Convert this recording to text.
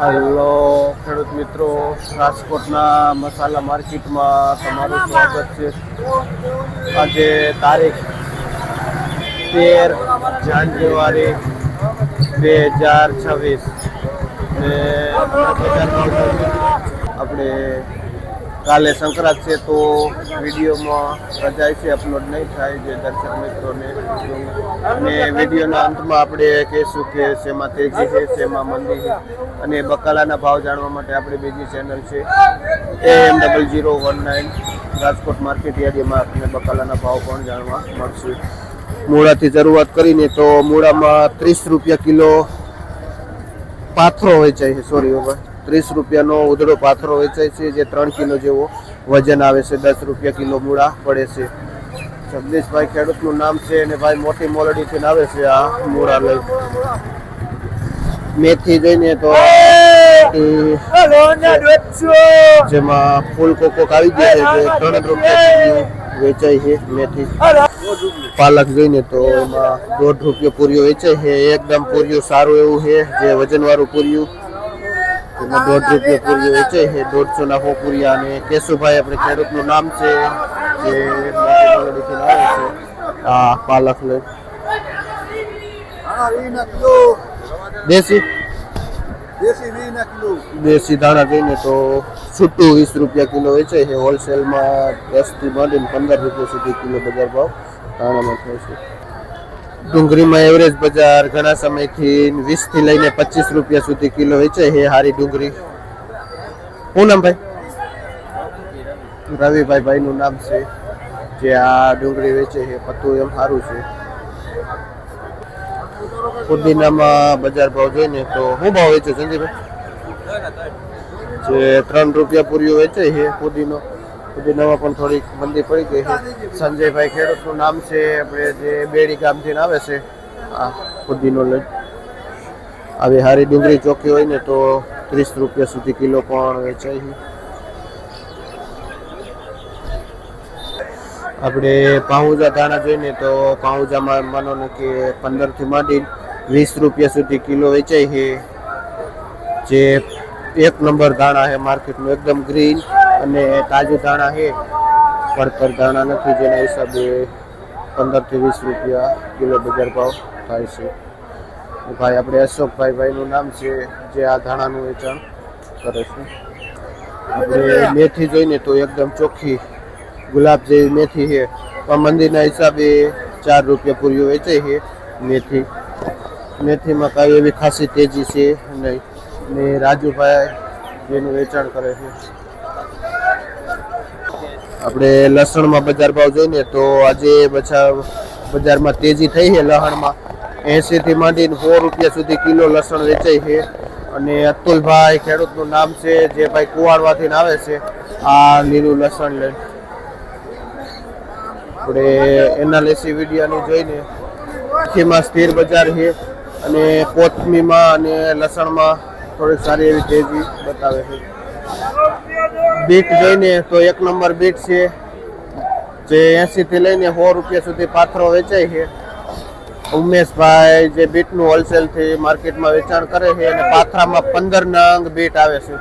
Hello ખેડૂત મિત્રો, રાજકોટના મસાલા માર્કેટમાં તમારું સ્વાગત છે. આજે તારીખ 13 જાન્યુઆરી 2026 ને આપણે કાલે સંક્રાંત છે તો વિડીયોમાં રજાઈ છે અપલોડ નહીં થાય જે દર્શક મિત્રોને. અને વિડીયોના અંતમાં આપણે કહીશું કે શેમાં તેજી છે, શેમાં મંદી છે, અને બકાલાના ભાવ જાણવા માટે આપણી બીજી ચેનલ છે AM0019 રાજકોટ માર્કેટ યાર્ડમાં આપણને બકાલાના ભાવ પણ જાણવા મળશે. મૂળાથી શરૂઆત કરીને તો મૂળામાં 30 રૂપિયા કિલો પાથરો વેચાય છે. 30 રૂપિયાનો ઉધડો પાથરો વેચાય છે, જે 3 કિલો જેવો વજન આવે છે. 10 રૂપિયા કિલો મૂળા પડે છે. જગદીશભાઈ ખેડૂતનું નામ છે અને ભાઈ મોટી મોલડીથી આવે છે આ મૂળા લઈ. મેથી જઈને તો જેમાં ફૂલ કોકોક આવી ગયા છે, 3 રૂપિયા વેચાય છે મેથી. પાલક જોઈને તો એમાં 1.5 રૂપિયા પૂરીઓ વેચાય છે. એકદમ પૂરીઓ સારું એવું છે, જે વજનવાળું પૂરીયું. એમાં 1.5 રૂપિયા પૂરીઓ વેચાય છે. 150 ના પૂરિયા. અને કેશુભાઈ આપણે ખેડૂતનું નામ છે, જે આવે છે આ પાલક લઈ. દેશી ધાણા જઈને તો છૂટું 20 રૂપિયા કિલો વેચાય છે. હોલસેલમાં 10 થી માંડીને 15 રૂપિયા સુધી કિલો બજાર ભાવ ધાણામાં થાય છે. ડુંગળીમાં એવરેજ બજાર ઘણા સમયથી 20 થી લઈને 25 રૂપિયા સુધી કિલો વેચાય છે. હારી ડુંગળી. શું નામ ભાઈ? રવિભાઈ ભાઈનું નામ છે, જે આ ડુંગળી વેચે છે. પત્તું એમ સારું છે. ફુદીનામાં બજાર ભાવ જોઈને તો શું ભાવ વેચે સંજયભાઈ? જે 3 રૂપિયા પૂરીઓ વેચાય છે ફુદીનો. ફુદીનામાં પણ થોડીક મંદી પડી ગઈ છે. સંજયભાઈ ખેડૂતનું નામ છે, આપણે જે બેડી ગામથી આવે છે આ ફુદીનો લઈ. આવી હારી ડુંગળી ચોખ્ખી હોય ને તો 30 રૂપિયા સુધી કિલો પણ વેચાય છે. આપણે પાઉંજા ધાણા જોઈને તો પાઉંજામાં માનો ને કે 15 થી માંડી 20 રૂપિયા સુધી કિલો વેચાય છે. જે 1 નંબર ધાણા છે માર્કેટનું, એકદમ ગ્રીન અને તાજું ધાણા છે. પડતર ધાણા નથી, જેના હિસાબે 15 થી 20 રૂપિયા કિલો બજાર ભાવ થાય છે. ભાઈ આપણે અશોકભાઈ ભાઈનું નામ છે, જે આ ધાણાનું વેચાણ કરે છે. આપણે મેથી જોઈને તો એકદમ ચોખ્ખી ગુલાબ જેવી મેથી છે. પણ મંદીના હિસાબે 4 રૂપિયા પૂરીઓ વેચાય છે મેથી. મેથીમાં કાંઈ એવી ખાસી તેજી છે નહીં. ને રાજુભાઈ જેનું વેચાણ કરે છે. આપણે લસણમાં બજાર ભાવ જોઈને તો આજે બજારમાં તેજી થઈ છે. લસણમાં 80 થી માંડીને 100 રૂપિયા સુધી કિલો લસણ વેચાય છે. અને અતુલભાઈ ખેડૂતનું નામ છે, જે ભાઈ કુવાડવાથી આવે છે આ લીલું લસણ લઈને. આપણે એનાલિસિસ વિડીયોની જોઈને ખેમાં સ્થિર બજાર છે, અને કોથમીમાં અને લસણમાં થોડીક સારી એવી તેજી બતાવે છે. બીટ જોઈને તો 1 નંબર બીટ છે, જે 80 થી લઈને 100 રૂપિયા સુધી પાથરો વેચાય છે. ઉમેશભાઈ જે બીટનું હોલસેલથી માર્કેટમાં વેચાણ કરે છે, અને પાથરામાં 15 નંગ બીટ આવે છે.